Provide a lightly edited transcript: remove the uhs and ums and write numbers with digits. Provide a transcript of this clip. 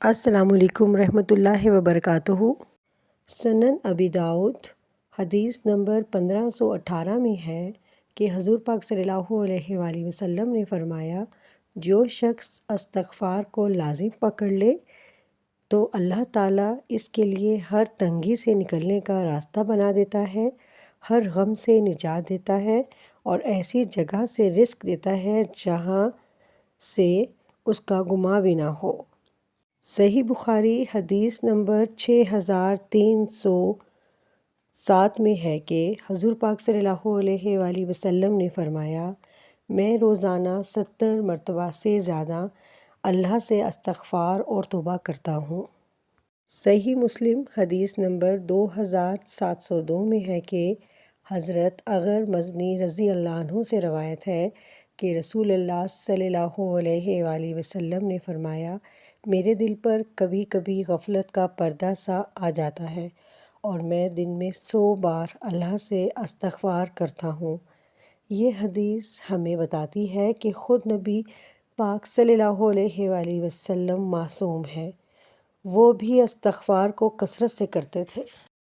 السلام علیکم ورحمۃ اللہ وبرکاتہ۔ سنن ابی داؤد حدیث نمبر 1518 میں ہے کہ حضور پاک صلی اللہ علیہ وآلہ وسلم نے فرمایا، جو شخص استغفار کو لازم پکڑ لے تو اللہ تعالیٰ اس کے لیے ہر تنگی سے نکلنے کا راستہ بنا دیتا ہے، ہر غم سے نجات دیتا ہے اور ایسی جگہ سے رزق دیتا ہے جہاں سے اس کا گمان بھی نہ ہو۔ صحیح بخاری حدیث نمبر 6307 میں ہے کہ حضور پاک صلی اللہ علیہ وآلہ وسلم نے فرمایا، میں روزانہ 70 مرتبہ سے زیادہ اللہ سے استغفار اور توبہ کرتا ہوں۔ صحیح مسلم حدیث نمبر 2702 میں ہے کہ حضرت اغر مزنی رضی اللہ عنہ سے روایت ہے کہ رسول اللہ صلی اللہ علیہ وآلہ وسلم نے فرمایا، میرے دل پر کبھی کبھی غفلت کا پردہ سا آ جاتا ہے اور میں دن میں 100 بار اللہ سے استغفار کرتا ہوں۔ یہ حدیث ہمیں بتاتی ہے کہ خود نبی پاک صلی اللہ علیہ وآلہ وسلم معصوم ہیں، وہ بھی استغفار کو کثرت سے کرتے تھے۔